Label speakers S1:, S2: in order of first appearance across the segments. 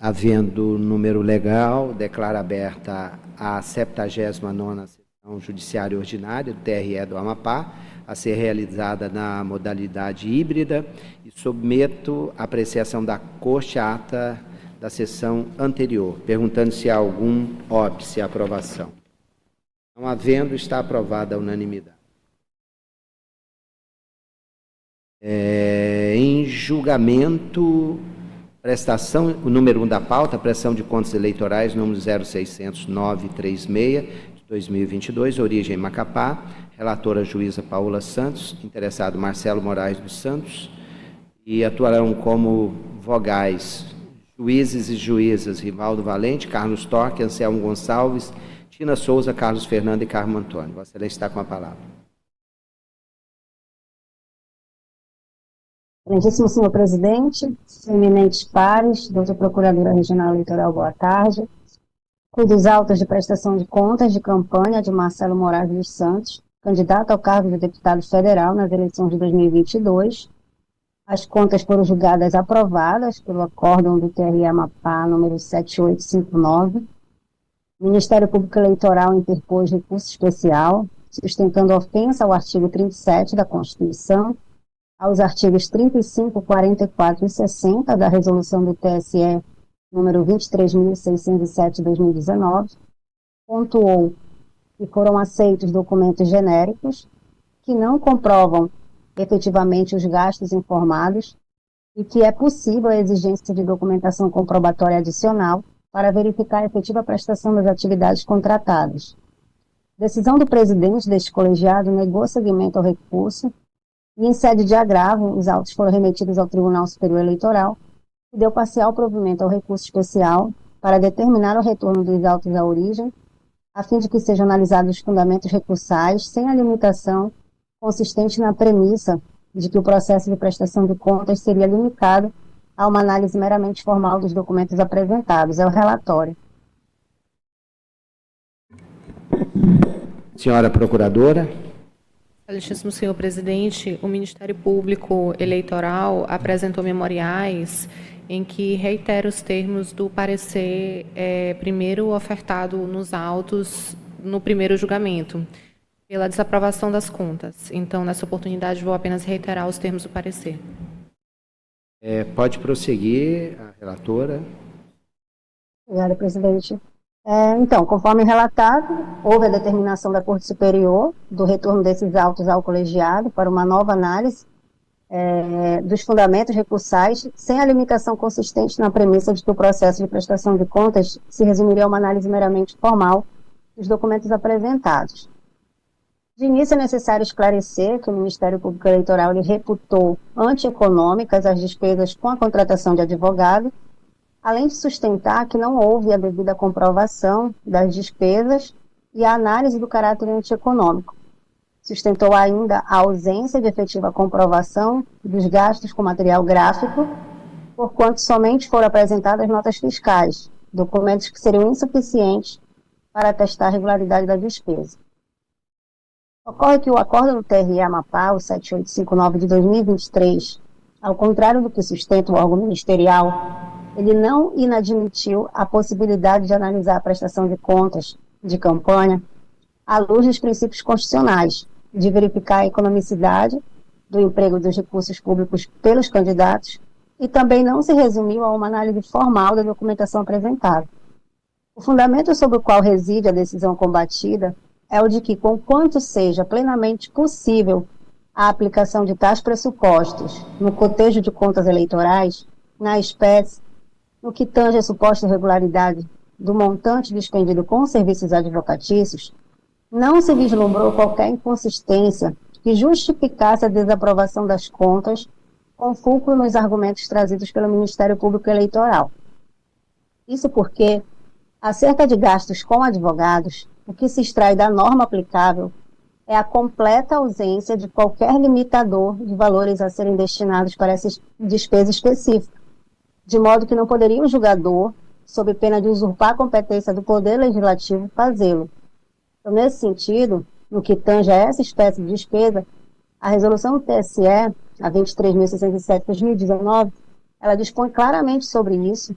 S1: Havendo número legal, declaro aberta a 79ª sessão judiciária ordinária do TRE do Amapá, a ser realizada na modalidade híbrida, e submeto à apreciação da Corte a ata da sessão anterior, perguntando se há algum óbice à aprovação. Não havendo, está aprovada a unanimidade. Em julgamento, prestação, o número 1 da pauta, prestação de contas eleitorais, número 060936, de 2022, origem Macapá, relatora juíza Paula Santos, interessado Marcelo Moraes dos Santos, e atuarão como vogais juízes e juízas Rivaldo Valente, Carlos Torque, Anselmo Gonçalves, Tina Souza, Carlos Fernando e Carmo Antônio. Vossa Excelência está com a palavra.
S2: Excelentíssimo senhor presidente, eminentes pares, doutor Procuradora Regional Eleitoral, boa tarde. Cuido dos autos de prestação de contas de campanha de Marcelo Moraes dos Santos, candidato ao cargo de deputado federal nas eleições de 2022. As contas foram julgadas aprovadas pelo acórdão do TRE Amapá, número 7859. O Ministério Público Eleitoral interpôs recurso especial, sustentando ofensa ao artigo 37 da Constituição, aos artigos 35, 44 e 60 da Resolução do TSE número 23.607 de 2019, pontuou que foram aceitos documentos genéricos que não comprovam efetivamente os gastos informados e que é possível a exigência de documentação comprobatória adicional para verificar a efetiva prestação das atividades contratadas. Decisão do presidente deste colegiado negou seguimento ao recurso e, em sede de agravo, os autos foram remetidos ao Tribunal Superior Eleitoral, que deu parcial provimento ao recurso especial para determinar o retorno dos autos à origem, a fim de que sejam analisados os fundamentos recursais, sem a limitação consistente na premissa de que o processo de prestação de contas seria limitado a uma análise meramente formal dos documentos apresentados. É o relatório.
S1: Senhora Procuradora.
S3: Excelentíssimo senhor presidente, o Ministério Público Eleitoral apresentou memoriais em que reitera os termos do parecer primeiro ofertado nos autos no primeiro julgamento, pela desaprovação das contas. Então, nessa oportunidade, vou apenas reiterar os termos do parecer.
S1: Pode prosseguir, a relatora.
S2: Obrigada, presidente. Então, conforme relatado, houve a determinação da Corte Superior do retorno desses autos ao colegiado para uma nova análise dos fundamentos recursais, sem a limitação consistente na premissa de que o processo de prestação de contas se resumiria a uma análise meramente formal dos documentos apresentados. De início, é necessário esclarecer que o Ministério Público Eleitoral reputou antieconômicas as despesas com a contratação de advogado, além de sustentar que não houve a devida comprovação das despesas e a análise do caráter antieconômico. Sustentou ainda a ausência de efetiva comprovação dos gastos com material gráfico, porquanto somente foram apresentadas notas fiscais, documentos que seriam insuficientes para atestar a regularidade da despesa. Ocorre que o acordo do TRE Amapá, o 7859 de 2023, ao contrário do que sustenta o órgão ministerial, ele não inadmitiu a possibilidade de analisar a prestação de contas de campanha à luz dos princípios constitucionais, de verificar a economicidade do emprego dos recursos públicos pelos candidatos, e também não se resumiu a uma análise formal da documentação apresentada. O fundamento sobre o qual reside a decisão combatida é o de que, conquanto seja plenamente possível a aplicação de tais pressupostos no cotejo de contas eleitorais, na espécie, no que tange a suposta irregularidade do montante despendido com serviços advocatícios, não se vislumbrou qualquer inconsistência que justificasse a desaprovação das contas com fulcro nos argumentos trazidos pelo Ministério Público Eleitoral. Isso porque, acerca de gastos com advogados, o que se extrai da norma aplicável é a completa ausência de qualquer limitador de valores a serem destinados para essa despesa específica, de modo que não poderia o julgador, sob pena de usurpar a competência do Poder Legislativo, fazê-lo. Então, nesse sentido, no que tange a essa espécie de despesa, a resolução do TSE, a 23.607 de 2019, ela dispõe claramente sobre isso,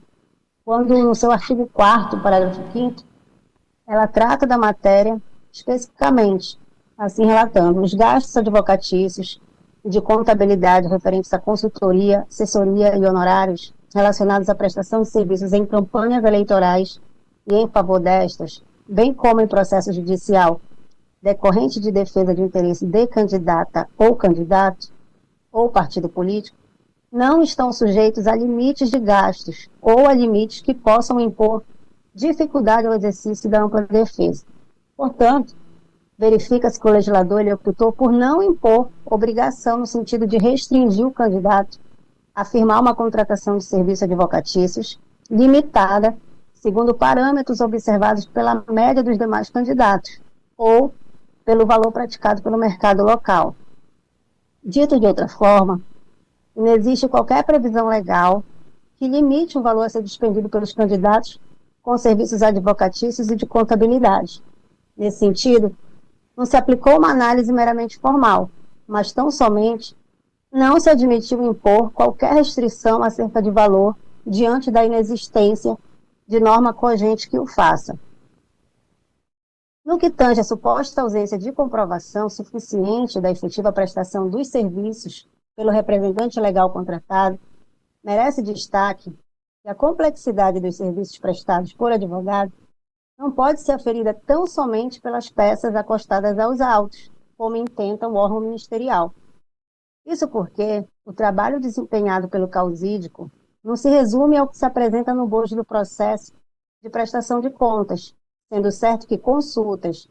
S2: quando no seu artigo 4º, parágrafo 5º, ela trata da matéria especificamente, assim relatando os gastos advocatícios e de contabilidade referentes à consultoria, assessoria e honorários relacionados à prestação de serviços em campanhas eleitorais e em favor destas, bem como em processo judicial decorrente de defesa de interesse de candidata ou candidato ou partido político, não estão sujeitos a limites de gastos ou a limites que possam impor dificuldade ao exercício da ampla defesa. Portanto, verifica-se que o legislador ele optou por não impor obrigação no sentido de restringir o candidato a firmar uma contratação de serviços advocatícios limitada, segundo parâmetros observados pela média dos demais candidatos, ou pelo valor praticado pelo mercado local. Dito de outra forma, não existe qualquer previsão legal que limite o valor a ser dispendido pelos candidatos com serviços advocatícios e de contabilidade. Nesse sentido, não se aplicou uma análise meramente formal, mas tão somente não se admitiu impor qualquer restrição acerca de valor diante da inexistência de norma cogente que o faça. No que tange à suposta ausência de comprovação suficiente da efetiva prestação dos serviços pelo representante legal contratado, merece destaque que a complexidade dos serviços prestados por advogado não pode ser aferida tão somente pelas peças acostadas aos autos, como intenta o órgão ministerial. Isso porque o trabalho desempenhado pelo causídico não se resume ao que se apresenta no bojo do processo de prestação de contas, sendo certo que consultas,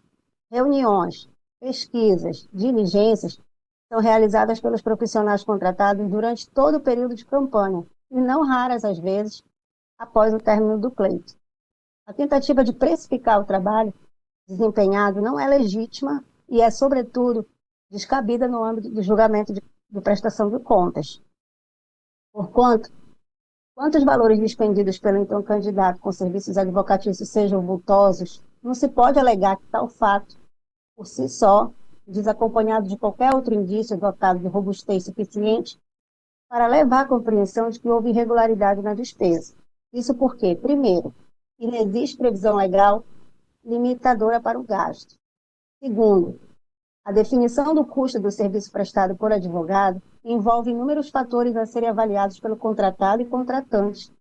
S2: reuniões, pesquisas, diligências são realizadas pelos profissionais contratados durante todo o período de campanha, e não raras às vezes após o término do pleito. A tentativa de precificar o trabalho desempenhado não é legítima e é, sobretudo, descabida no âmbito do julgamento de prestação de contas. Porquanto, quantos valores dispendidos pelo então candidato com serviços advocatícios sejam vultosos, não se pode alegar que tal fato, por si só, desacompanhado de qualquer outro indício dotado de robustez suficiente para levar à compreensão de que houve irregularidade na despesa. Isso porque, primeiro, inexiste previsão legal limitadora para o gasto. Segundo, a definição do custo do serviço prestado por advogado envolve inúmeros fatores a serem avaliados pelo contratado e contratante,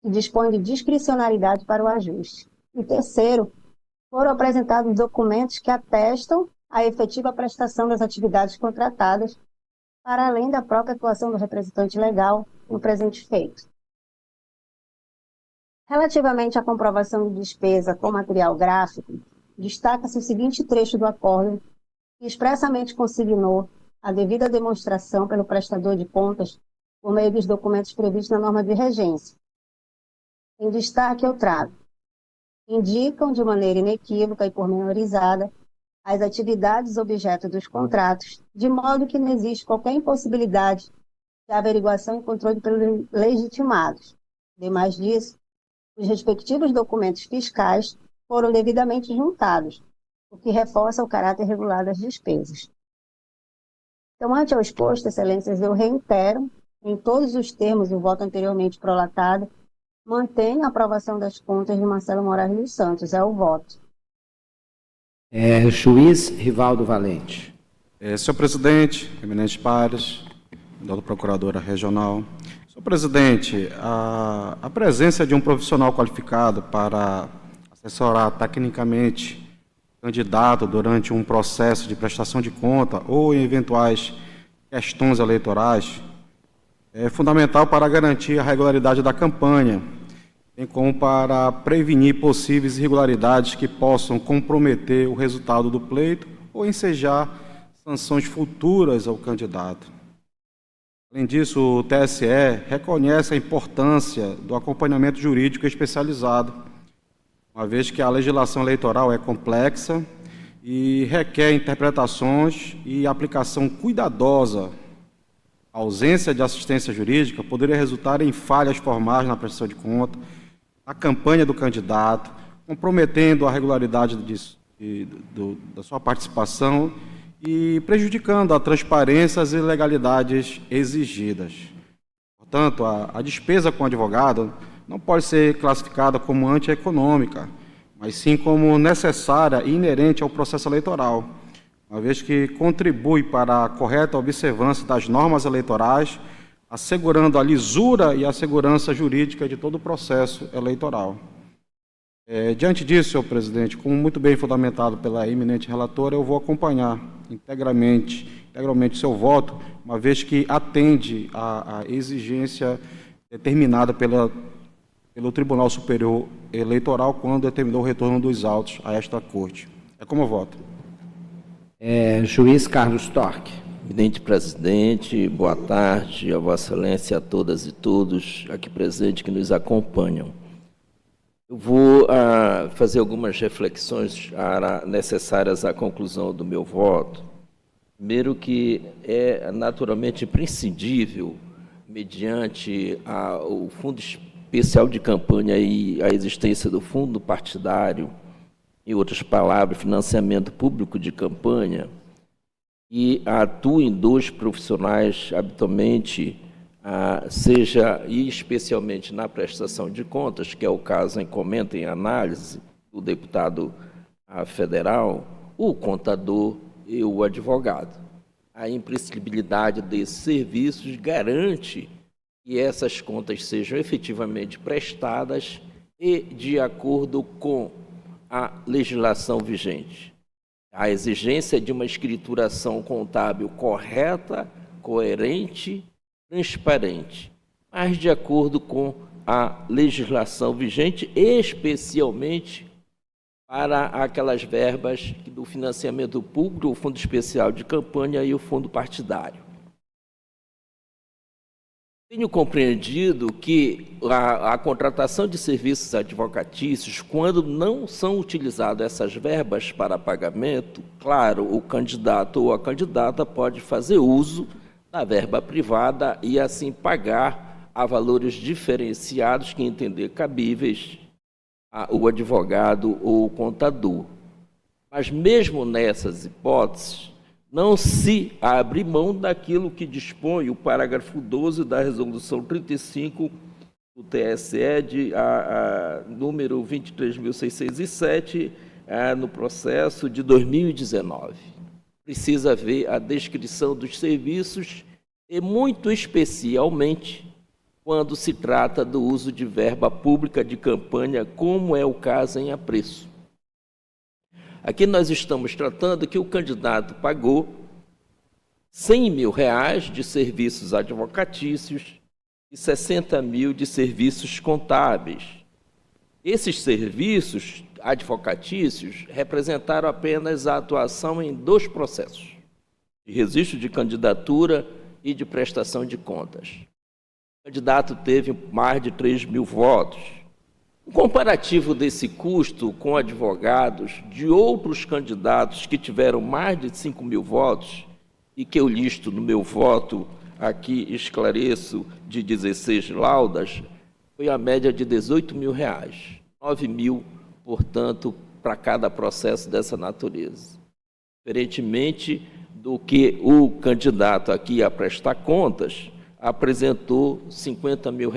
S2: que dispõem de discricionariedade para o ajuste. E terceiro, foram apresentados documentos que atestam a efetiva prestação das atividades contratadas, para além da própria atuação do representante legal no presente feito. Relativamente à comprovação de despesa com material gráfico, destaca-se o seguinte trecho do acórdão, que expressamente consignou a devida demonstração pelo prestador de contas por meio dos documentos previstos na norma de regência. Em destaque eu trago: indicam de maneira inequívoca e pormenorizada as atividades objeto dos contratos, de modo que não existe qualquer impossibilidade de averiguação e controle pelos legitimados. Demais disso, os respectivos documentos fiscais foram devidamente juntados, o que reforça o caráter regular das despesas. Então, ante ao exposto, excelências, eu reitero, em todos os termos, o voto anteriormente prolatado, mantenho a aprovação das contas de Marcelo Moraes dos Santos. É o voto.
S1: Juiz Rivaldo Valente.
S4: Senhor presidente, eminentes pares, doutora procuradora regional. Senhor presidente, a presença de um profissional qualificado para assessorar tecnicamente o candidato durante um processo de prestação de conta ou em eventuais questões eleitorais é fundamental para garantir a regularidade da campanha, bem como para prevenir possíveis irregularidades que possam comprometer o resultado do pleito ou ensejar sanções futuras ao candidato. Além disso, o TSE reconhece a importância do acompanhamento jurídico especializado, uma vez que a legislação eleitoral é complexa e requer interpretações e aplicação cuidadosa. A ausência de assistência jurídica poderia resultar em falhas formais na prestação de conta, a campanha do candidato, comprometendo a regularidade da sua participação e prejudicando a transparência e legalidades exigidas. Portanto, a despesa com advogado não pode ser classificada como antieconômica, mas sim como necessária e inerente ao processo eleitoral, uma vez que contribui para a correta observância das normas eleitorais, assegurando a lisura e a segurança jurídica de todo o processo eleitoral. Diante disso, senhor presidente, como muito bem fundamentado pela eminente relatora, eu vou acompanhar integralmente seu voto, uma vez que atende à exigência determinada pelo Tribunal Superior Eleitoral quando determinou o retorno dos autos a esta Corte. É como eu voto.
S1: Juiz Carlos Torque.
S5: Eminente presidente, boa tarde a Vossa Excelência, a todas e todos aqui presentes que nos acompanham. Eu vou fazer algumas reflexões necessárias à conclusão do meu voto. Primeiro, que é naturalmente imprescindível, mediante o Fundo Especial de Campanha e a existência do fundo partidário, em outras palavras, financiamento público de campanha, e atuem dois profissionais habitualmente, seja e especialmente na prestação de contas, que é o caso em comenta em análise do deputado federal, o contador e o advogado. A imprescindibilidade desses serviços garante que essas contas sejam efetivamente prestadas e de acordo com a legislação vigente. A exigência de uma escrituração contábil correta, coerente, transparente, mas de acordo com a legislação vigente, especialmente para aquelas verbas do financiamento público, o Fundo Especial de Campanha e o Fundo Partidário. Tenho compreendido que a contratação de serviços advocatícios, quando não são utilizadas essas verbas para pagamento, claro, o candidato ou a candidata pode fazer uso da verba privada e assim pagar a valores diferenciados que entender cabíveis o advogado ou o contador. Mas mesmo nessas hipóteses, não se abre mão daquilo que dispõe o parágrafo 12 da Resolução 35 do TSE, número 23.607, no processo de 2019. Precisa haver a descrição dos serviços e, muito especialmente, quando se trata do uso de verba pública de campanha, como é o caso em apreço. Aqui nós estamos tratando que o candidato pagou R$100 mil de serviços advocatícios e 60 mil de serviços contábeis. Esses serviços advocatícios representaram apenas a atuação em 2 processos, de registro de candidatura e de prestação de contas. O candidato teve mais de 3 mil votos. Um comparativo desse custo com advogados de outros candidatos que tiveram mais de 5 mil votos, e que eu listo no meu voto, aqui esclareço, de 16 laudas, foi a média de R$18 mil, 9 mil, portanto, para cada processo dessa natureza. Diferentemente do que o candidato aqui a prestar contas apresentou R$50 mil.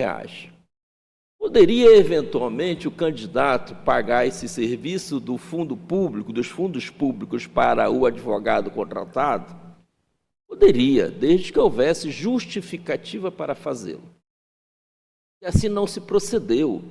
S5: Poderia, eventualmente, o candidato pagar esse serviço do fundo público, dos fundos públicos para o advogado contratado? Poderia, desde que houvesse justificativa para fazê-lo. E assim não se procedeu.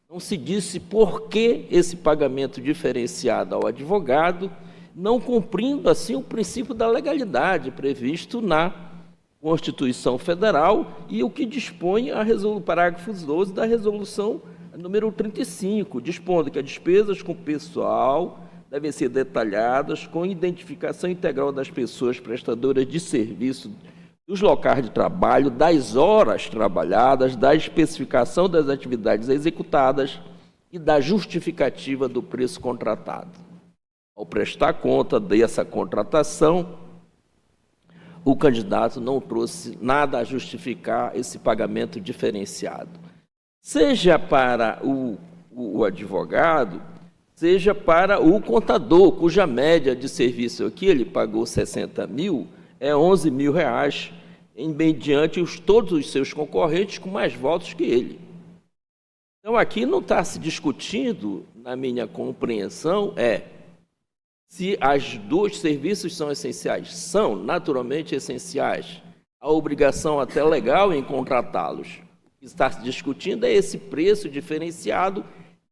S5: Não se disse por que esse pagamento diferenciado ao advogado, não cumprindo, assim, o princípio da legalidade previsto na Constituição Federal e o que dispõe o parágrafo 12 da Resolução número 35, dispondo que as despesas com pessoal devem ser detalhadas com identificação integral das pessoas prestadoras de serviço, dos locais de trabalho, das horas trabalhadas, da especificação das atividades executadas e da justificativa do preço contratado. Ao prestar conta dessa contratação, o candidato não trouxe nada a justificar esse pagamento diferenciado. Seja para o advogado, seja para o contador, cuja média de serviço aqui, ele pagou 60 mil, é R$11 mil, mediante todos os seus concorrentes com mais votos que ele. Então, aqui não está se discutindo, na minha compreensão, se os dois serviços são essenciais. São naturalmente essenciais. A obrigação até legal em contratá-los. O que está se discutindo é esse preço diferenciado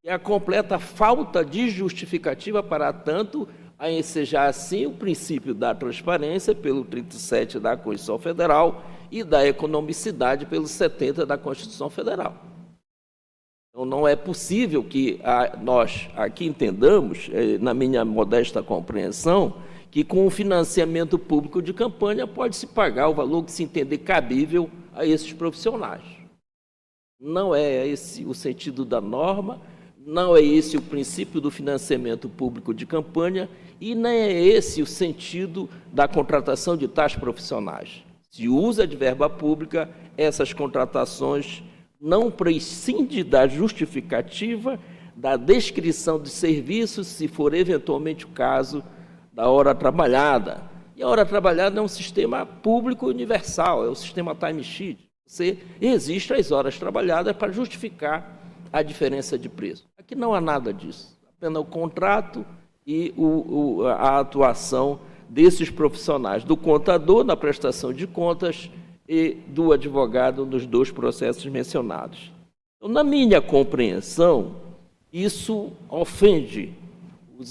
S5: e a completa falta de justificativa para tanto, a ensejar assim o princípio da transparência pelo 37 da Constituição Federal e da economicidade pelo 70 da Constituição Federal. Então, não é possível que nós aqui entendamos, na minha modesta compreensão, que com o financiamento público de campanha pode-se pagar o valor que se entender cabível a esses profissionais. Não é esse o sentido da norma, não é esse o princípio do financiamento público de campanha e nem é esse o sentido da contratação de tais profissionais. Se usa de verba pública, essas contratações não prescinde da justificativa da descrição de serviços, se for eventualmente o caso da hora trabalhada. E a hora trabalhada é um sistema público universal, é o sistema timesheet. Você registra as horas trabalhadas para justificar a diferença de preço. Aqui não há nada disso, apenas o contrato e a atuação desses profissionais, do contador na prestação de contas e do advogado nos dois processos mencionados. Então, na minha compreensão, isso ofende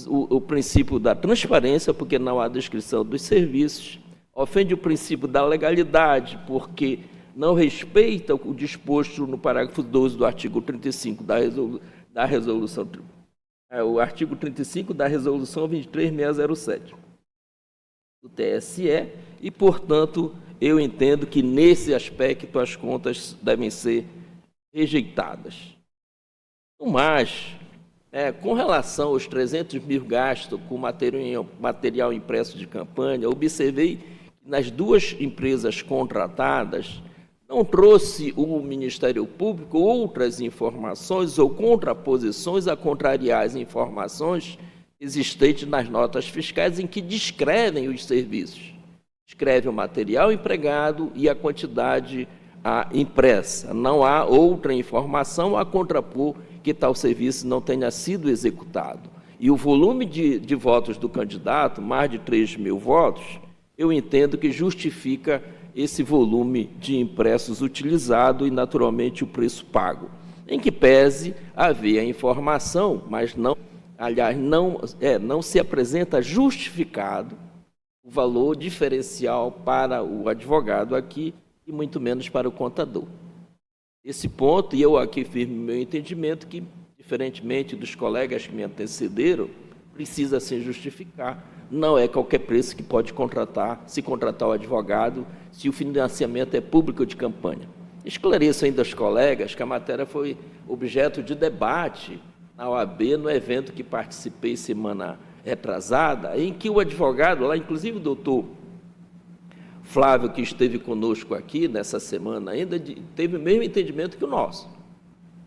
S5: o princípio da transparência, porque não há descrição dos serviços, ofende o princípio da legalidade, porque não respeita o disposto no parágrafo 12 do artigo 35 da resolução, o artigo 35 da resolução 23607 do TSE e, portanto, eu entendo que, nesse aspecto, as contas devem ser rejeitadas. No mais, com relação aos 300 mil gastos com material impresso de campanha, observei que nas duas empresas contratadas não trouxe o Ministério Público outras informações ou contraposições a contrariar as informações existentes nas notas fiscais em que descrevem os serviços. Escreve o material empregado e a quantidade impressa. Não há outra informação a contrapor que tal serviço não tenha sido executado. E o volume de votos do candidato, mais de 3 mil votos, eu entendo que justifica esse volume de impressos utilizado e, naturalmente, o preço pago. Em que pese haver a informação, mas não se apresenta justificado o valor diferencial para o advogado aqui e muito menos para o contador. Esse ponto, e eu aqui firmo meu entendimento, que, diferentemente dos colegas que me antecederam, precisa se justificar. Não é qualquer preço que pode se contratar o advogado, se o financiamento é público de campanha. Esclareço ainda aos colegas que a matéria foi objeto de debate na OAB, no evento que participei semana retrasada, em que o advogado, lá inclusive o doutor Flávio, que esteve conosco aqui nessa semana ainda, teve o mesmo entendimento que o nosso.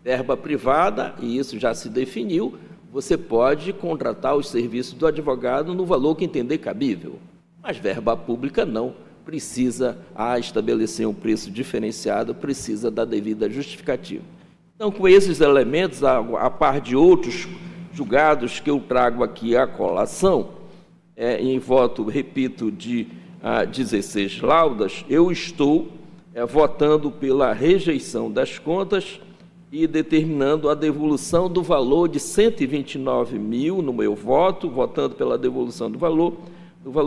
S5: Verba privada, e isso já se definiu, você pode contratar os serviços do advogado no valor que entender cabível, mas verba pública não, precisa estabelecer um preço diferenciado, precisa da devida justificativa. Então, com esses elementos, a par de outros julgados que eu trago aqui à colação, em voto, repito, de 16 laudas, eu estou votando pela rejeição das contas e determinando a devolução do valor de 129 mil no meu voto, votando pela devolução do valor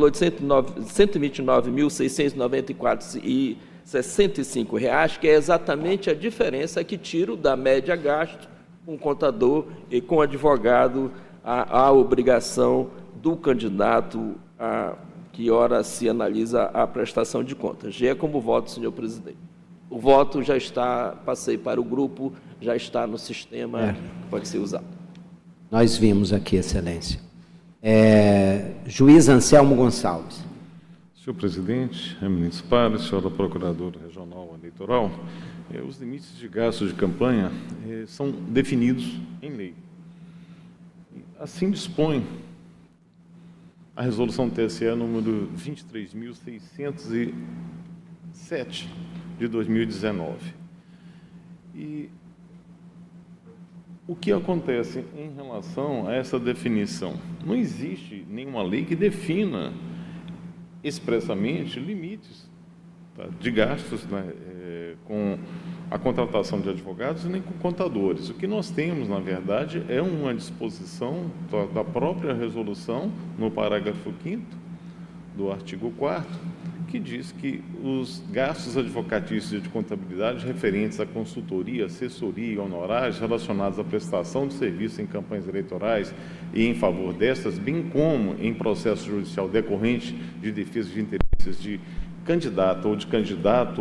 S5: de 129.694,65 reais, que é exatamente a diferença que tiro da média gasto com contador e com advogado a obrigação do candidato que ora se analisa a prestação de contas. Já é como voto, senhor presidente. O voto já está, passei para o grupo, já está no sistema, pode ser usado.
S1: Nós vimos aqui, excelência. Juiz Anselmo Gonçalves.
S6: Senhor presidente, eminentes pares, senhora procuradora regional eleitoral, os limites de gastos de campanha são definidos em lei. Assim dispõe a resolução TSE número 23.607 de 2019. E O que acontece em relação a essa definição? Não existe nenhuma lei que defina expressamente limites, tá, de gastos, né, com a contratação de advogados, nem com contadores. O que nós temos, na verdade, é uma disposição da própria resolução, no parágrafo 5º do artigo 4º, que diz que os gastos advocatícios e de contabilidade referentes à consultoria, assessoria e honorários relacionados à prestação de serviço em campanhas eleitorais e em favor destas, bem como em processo judicial decorrente de defesa de interesses de candidato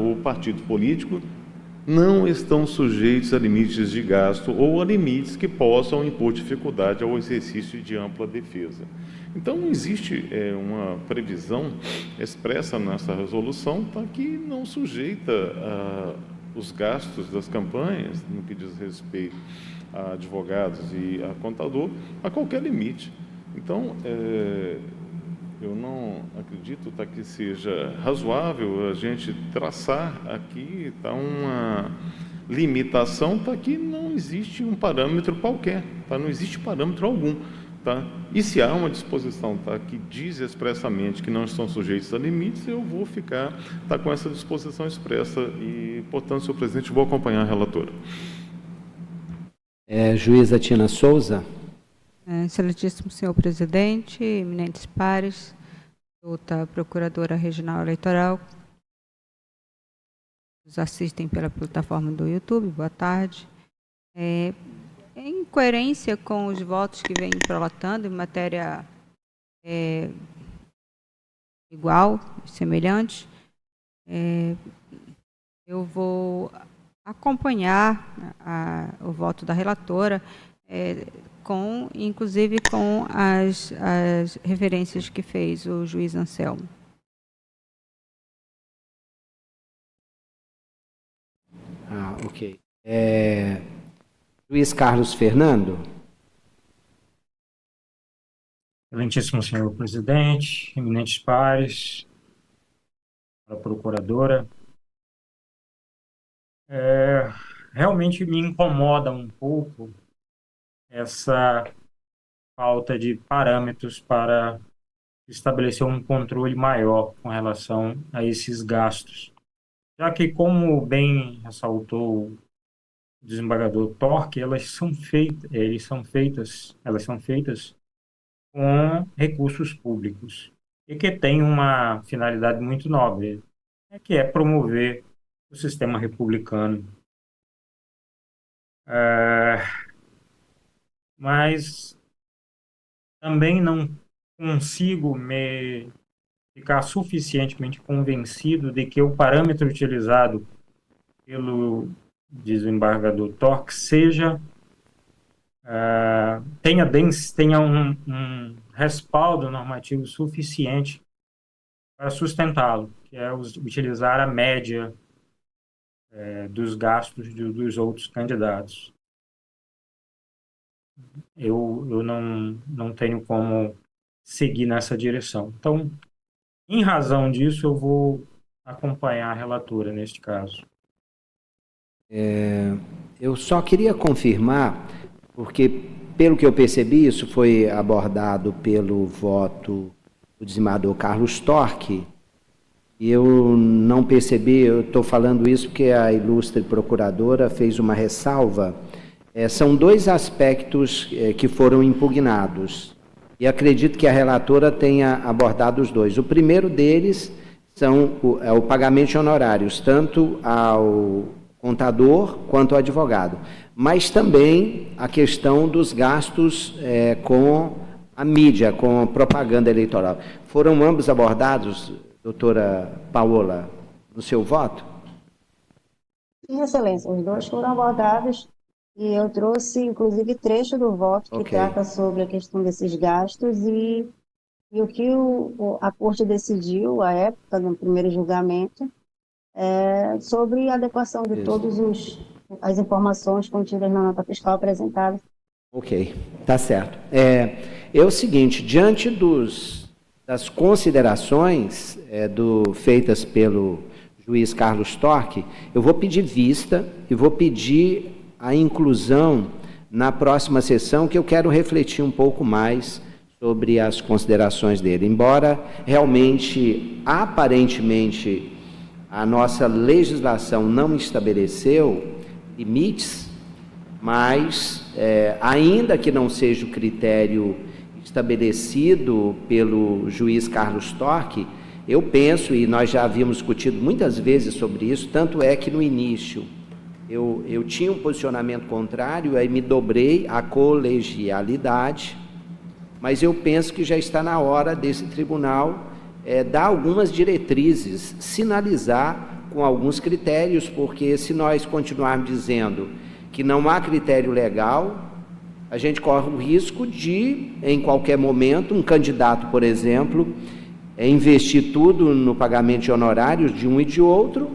S6: ou partido político, não estão sujeitos a limites de gasto ou a limites que possam impor dificuldade ao exercício de ampla defesa. Então, existe uma previsão expressa nessa resolução, tá, que não sujeita os gastos das campanhas, no que diz respeito a advogados e a contador, a qualquer limite. Então, eu não acredito, tá, que seja razoável a gente traçar aqui, tá, uma limitação, tá, que não existe um parâmetro qualquer, tá, não existe parâmetro algum. Tá? E se há uma disposição, tá, que diz expressamente que não estão sujeitos a limites, eu vou ficar, tá, com essa disposição expressa e, portanto, senhor presidente, vou acompanhar a relatora.
S1: Juíza Tina Souza.
S7: Excelentíssimo senhor presidente, eminentes pares, doutora Procuradora Regional Eleitoral, nos assistem pela plataforma do YouTube, boa tarde. Em coerência com os votos que vêm prolatando em matéria igual, semelhante, eu vou acompanhar o voto da relatora, inclusive com as referências que fez o juiz Anselmo.
S1: Ok. Luiz Carlos Fernando.
S8: Excelentíssimo senhor presidente, eminentes pares, a procuradora, realmente me incomoda um pouco essa falta de parâmetros para estabelecer um controle maior com relação a esses gastos, já que, como bem ressaltou o desembargador Torque, elas são feitas com recursos públicos e que tem uma finalidade muito nobre, que é promover o sistema republicano. Mas também não consigo me ficar suficientemente convencido de que o parâmetro utilizado pelo desembargador Torque tenha um respaldo normativo suficiente para sustentá-lo, que é utilizar a média dos gastos dos outros candidatos. Eu não tenho como seguir nessa direção. Então, em razão disso, eu vou acompanhar a relatora neste caso.
S1: Eu só queria confirmar, porque, pelo que eu percebi, isso foi abordado pelo voto do desembargador Carlos Torque, e eu não percebi, eu estou falando isso porque a ilustre procuradora fez uma ressalva. São dois aspectos que foram impugnados, e acredito que a relatora tenha abordado os dois. O primeiro deles é o pagamento de honorários, tanto ao contador quanto ao advogado, mas também a questão dos gastos com a mídia, com a propaganda eleitoral. Foram ambos abordados, doutora Paola, no seu voto?
S2: Sim, excelência, os dois foram abordados e eu trouxe, inclusive, trecho do voto que trata sobre a questão desses gastos e o que a Corte decidiu, à época, no primeiro julgamento, sobre a adequação de todas as informações contidas na nota fiscal apresentada.
S1: Ok, tá certo. É o seguinte, diante das considerações feitas pelo juiz Carlos Torque, eu vou pedir vista e vou pedir a inclusão na próxima sessão, que eu quero refletir um pouco mais sobre as considerações dele. Embora realmente, aparentemente, a nossa legislação não estabeleceu limites, mas, ainda que não seja o critério estabelecido pelo juiz Carlos Storck, eu penso, e nós já havíamos discutido muitas vezes sobre isso, tanto é que no início eu tinha um posicionamento contrário, aí me dobrei à colegialidade, mas eu penso que já está na hora desse tribunal dar algumas diretrizes, sinalizar com alguns critérios, porque se nós continuarmos dizendo que não há critério legal, a gente corre o risco de, em qualquer momento, um candidato, por exemplo, investir tudo no pagamento de honorários de um e de outro,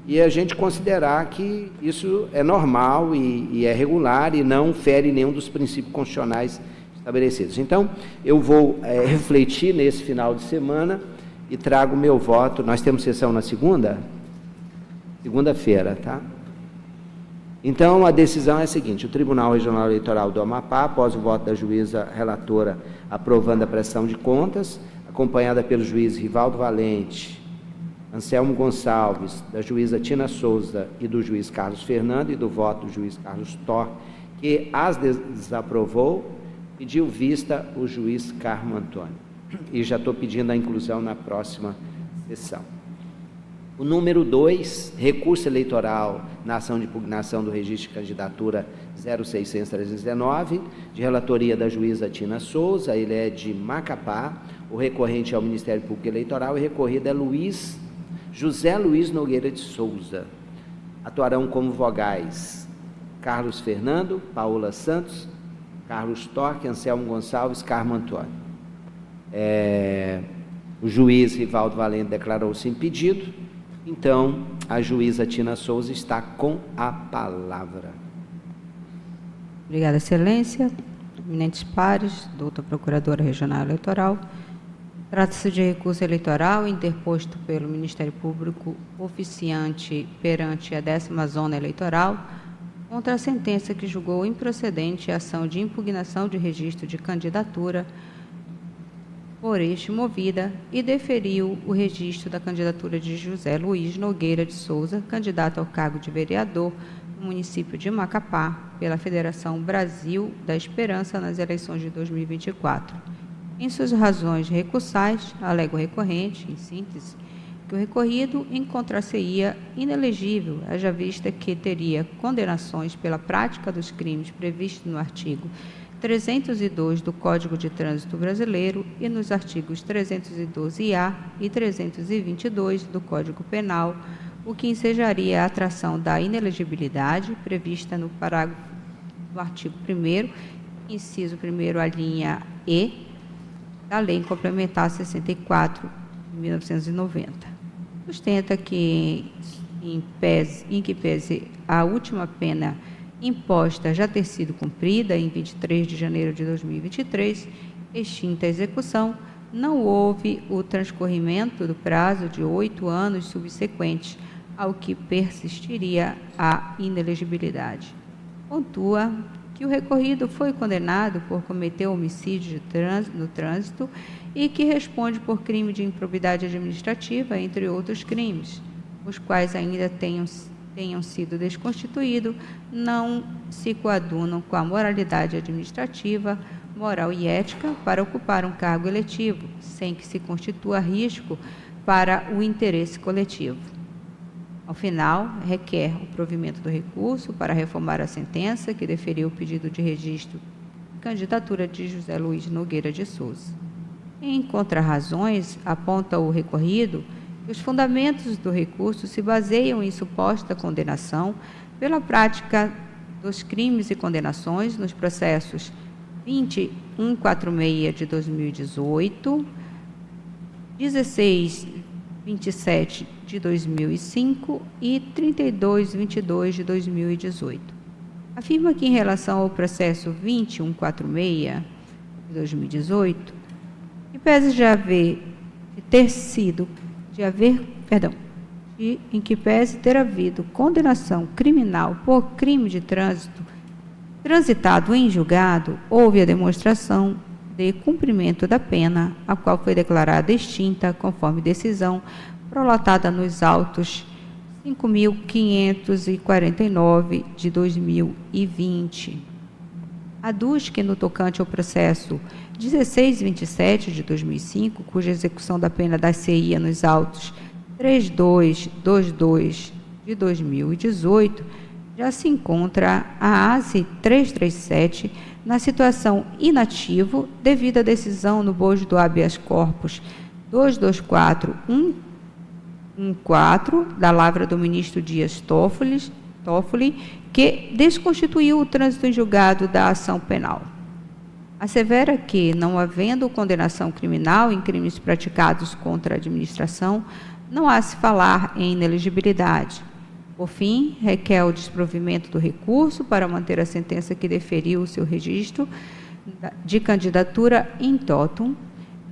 S1: e a gente considerar que isso é normal e é regular e não fere nenhum dos princípios constitucionais estabelecidos. Então, eu vou refletir nesse final de semana e trago o meu voto. Nós temos sessão na segunda-feira, tá? Então, a decisão é a seguinte: o Tribunal Regional Eleitoral do Amapá, após o voto da juíza relatora aprovando a prestação de contas, acompanhada pelo juiz Rivaldo Valente, Anselmo Gonçalves, da juíza Tina Souza e do juiz Carlos Fernando, e do voto do juiz Carlos Storck, que as desaprovou, pediu vista o juiz Carmo Antônio. E já estou pedindo a inclusão na próxima sessão. O número 2, recurso eleitoral na ação de impugnação do registro de candidatura 0600-319, de relatoria da juíza Tina Souza, ele é de Macapá, o recorrente é o Ministério Público Eleitoral e recorrido é José Luiz Nogueira de Souza. Atuarão como vogais Carlos Fernando, Paola Santos, Carlos Storck, Anselmo Gonçalves, Carmo Antônio. O juiz Rivaldo Valente declarou-se impedido, então a juíza Tina Souza está com a palavra.
S7: Obrigada, Excelência. Eminentes pares, doutora Procuradora Regional Eleitoral, trata-se de recurso eleitoral interposto pelo Ministério Público oficiante perante a 10ª Zona Eleitoral contra a sentença que julgou improcedente a ação de impugnação de registro de candidatura por este movida e deferiu o registro da candidatura de José Luiz Nogueira de Souza, candidato ao cargo de vereador no município de Macapá, pela Federação Brasil da Esperança nas eleições de 2024. Em suas razões recursais, alega o recorrente, em síntese, que o recorrido encontrar-se-ia inelegível, haja vista que teria condenações pela prática dos crimes previstos no artigo 302 do Código de Trânsito Brasileiro e nos artigos 312-A e 322 do Código Penal, o que ensejaria a atração da inelegibilidade prevista no parágrafo do artigo 1º, inciso 1º, a linha E, da Lei Complementar 64, de 1990. Sustenta que, em que pese a última pena imposta já ter sido cumprida em 23 de janeiro de 2023, extinta a execução, não houve o transcorrimento do prazo de 8 anos subsequentes ao que persistiria a inelegibilidade. Pontua que o recorrido foi condenado por cometer homicídio no trânsito e que responde por crime de improbidade administrativa, entre outros crimes, os quais ainda tenham sido desconstituídos, não se coadunam com a moralidade administrativa, moral e ética para ocupar um cargo eletivo, sem que se constitua risco para o interesse coletivo. Ao final, requer o provimento do recurso para reformar a sentença que deferiu o pedido de registro de candidatura de José Luiz Nogueira de Souza. Em contrarrazões, aponta o recorrido que os fundamentos do recurso se baseiam em suposta condenação pela prática dos crimes e condenações nos processos 20146 de 2018, 1627 de 2005 e 3222 de 2018. Afirma que, em relação ao processo 20146 de 2018, em que pese ter havido condenação criminal por crime de trânsito Transitado em julgado, houve a demonstração de cumprimento da pena, a qual foi declarada extinta, conforme decisão prolatada nos autos 5.549 de 2020. Aduz que, no tocante ao processo 1627 de 2005, cuja execução da pena da-se-ia nos autos 3222 de 2018, já se encontra a ASE 337 na situação inativo devido à decisão no bojo do habeas corpus 224114 da lavra do ministro Dias Toffoli, que desconstituiu o trânsito em julgado da ação penal. Assevera que, não havendo condenação criminal em crimes praticados contra a administração, não há se falar em inelegibilidade. Por fim, requer o desprovimento do recurso para manter a sentença que deferiu o seu registro de candidatura in totum.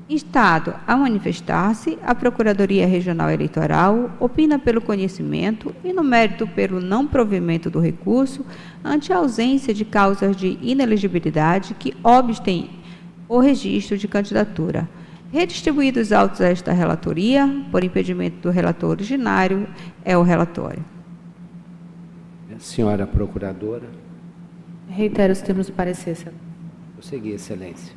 S7: Instado a manifestar-se, a Procuradoria Regional Eleitoral opina pelo conhecimento e, no mérito, pelo não provimento do recurso, ante a ausência de causas de inelegibilidade que obstem o registro de candidatura. Redistribuídos os autos a esta relatoria, por impedimento do relator originário, é o relatório.
S1: Senhora Procuradora.
S3: Reitero os termos do parecer, senhor.
S1: Prosseguir, Excelência.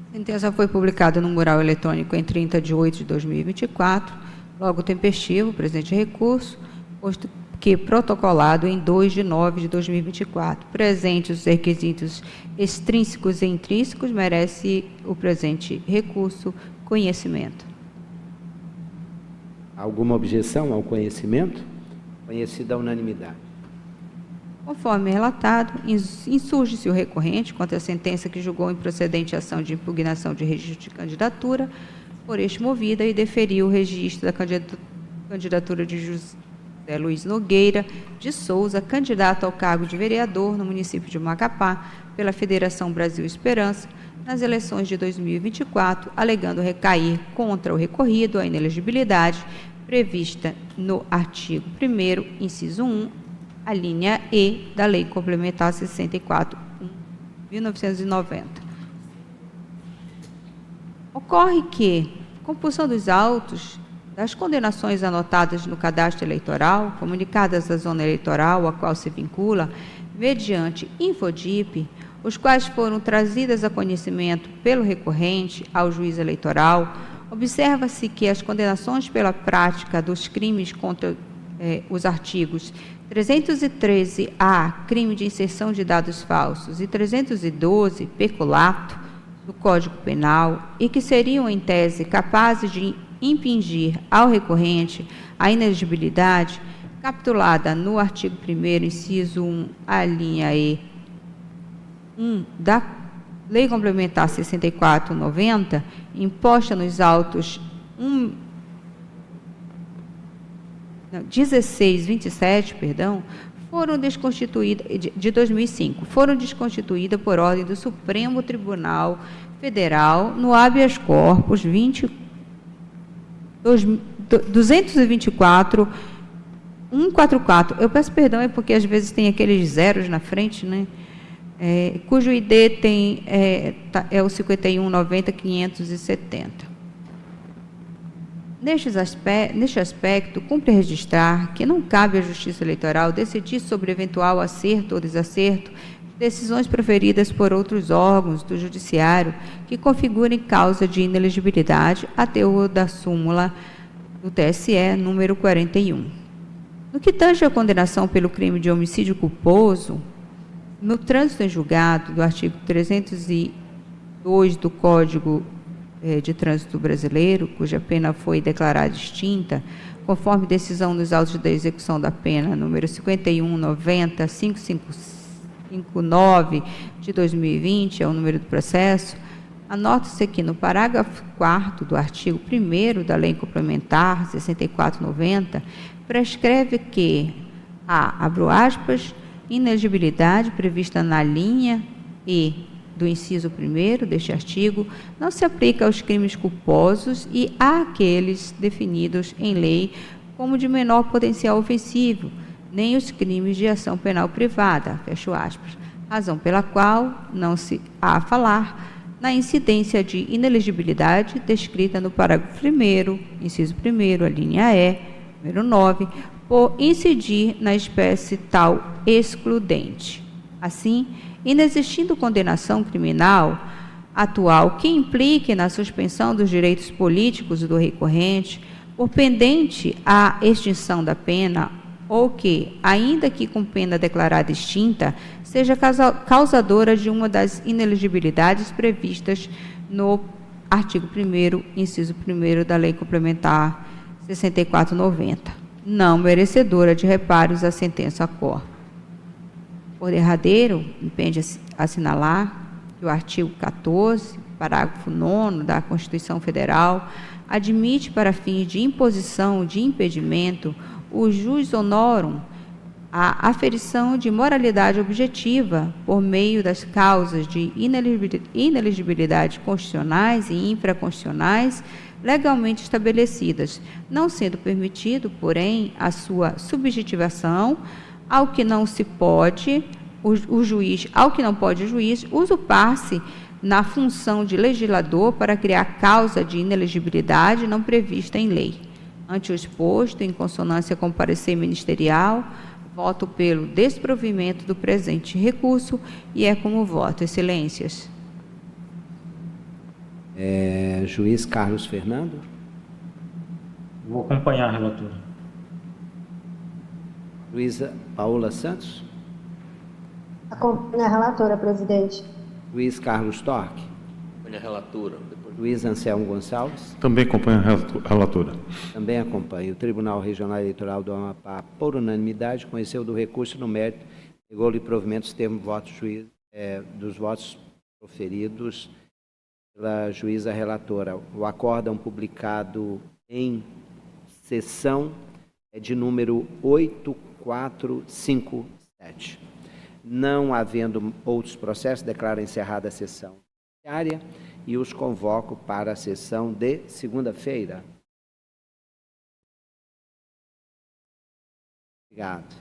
S7: A sentença foi publicada no mural eletrônico em 30 de 8 de 2024, logo tempestivo, presente recurso, posto que protocolado em 2 de 9 de 2024. Presentes os requisitos extrínsecos e intrínsecos, merece o presente recurso conhecimento.
S1: Alguma objeção ao conhecimento? Conhecida a unanimidade.
S7: Conforme relatado, insurge-se o recorrente contra a sentença que julgou improcedente a ação de impugnação de registro de candidatura, por este movida, e deferiu o registro da candidatura de José Luiz Nogueira de Souza, candidato ao cargo de vereador no município de Macapá, pela Federação Brasil Esperança, nas eleições de 2024, alegando recair contra o recorrido a inelegibilidade prevista no artigo 1º, inciso 1, a linha E da Lei Complementar 64, 1990. Ocorre que, compulsão dos autos das condenações anotadas no cadastro eleitoral, comunicadas à zona eleitoral a qual se vincula, mediante Infodip, os quais foram trazidas a conhecimento pelo recorrente ao juiz eleitoral, observa-se que as condenações pela prática dos crimes contra os artigos 313-A, crime de inserção de dados falsos, e 312, peculato, do Código Penal, e que seriam, em tese, capazes de impingir ao recorrente a inelegibilidade, capitulada no artigo 1º, inciso 1, a linha E, 1 da Lei Complementar 64/90, imposta nos autos 1627, foram desconstituídas, de 2005, foram desconstituídas por ordem do Supremo Tribunal Federal no habeas corpus 224.144. Eu peço perdão, é porque às vezes tem aqueles zeros na frente, né? Cujo ID é o 5190.570. Neste aspecto, cumpre registrar que não cabe à Justiça Eleitoral decidir sobre eventual acerto ou desacerto de decisões proferidas por outros órgãos do Judiciário que configurem causa de inelegibilidade a teor da súmula do TSE número 41. No que tange à condenação pelo crime de homicídio culposo, no trânsito em julgado do artigo 302 do Código de Trânsito Brasileiro, cuja pena foi declarada extinta, conforme decisão nos autos da execução da pena, número 5190.559 de 2020, é o número do processo, anota-se que no parágrafo 4º do artigo 1º da Lei Complementar 64/90, prescreve que a, abro aspas, inelegibilidade prevista na linha E do inciso 1º deste artigo não se aplica aos crimes culposos e àqueles definidos em lei como de menor potencial ofensivo, nem os crimes de ação penal privada, fecho aspas. razão pela qual não se há a falar na incidência de inelegibilidade descrita no parágrafo 1º, inciso 1º, a linha E, número 9, por incidir na espécie tal excludente. Assim, inexistindo condenação criminal atual que implique na suspensão dos direitos políticos do recorrente, por pendente a extinção da pena, ou que, ainda que com pena declarada extinta, seja causadora de uma das inelegibilidades previstas no artigo 1º, inciso 1º da Lei Complementar 64/90, não merecedora de reparos a sentença cor. Por derradeiro, impende assinalar que o artigo 14, parágrafo 9º da Constituição Federal, admite para fins de imposição de impedimento o jus honorum a aferição de moralidade objetiva por meio das causas de inelegibilidade constitucionais e infraconstitucionais legalmente estabelecidas, não sendo permitido, porém, a sua subjetivação ao que não pode o juiz usurpar-se na função de legislador para criar causa de inelegibilidade não prevista em lei. Ante o exposto, em consonância com o parecer ministerial, voto pelo desprovimento do presente recurso e é como voto. Excelências.
S1: Juiz Carlos Fernando.
S8: Vou acompanhar a relatora.
S1: Juíza Paola Santos.
S2: Acompanho a relatora, presidente.
S1: Juiz Carlos Torque.
S5: Acompanho a relatora.
S1: Juiz Anselmo Gonçalves.
S6: Também acompanho a relatora.
S1: Também acompanho. O Tribunal Regional Eleitoral do Amapá, por unanimidade, conheceu do recurso no mérito, negou-lhe provimento os termos votos dos votos proferidos pela juíza relatora. O acórdão publicado em sessão é de número 8457. Não havendo outros processos, declaro encerrada a sessão diária e os convoco para a sessão de segunda-feira. Obrigado.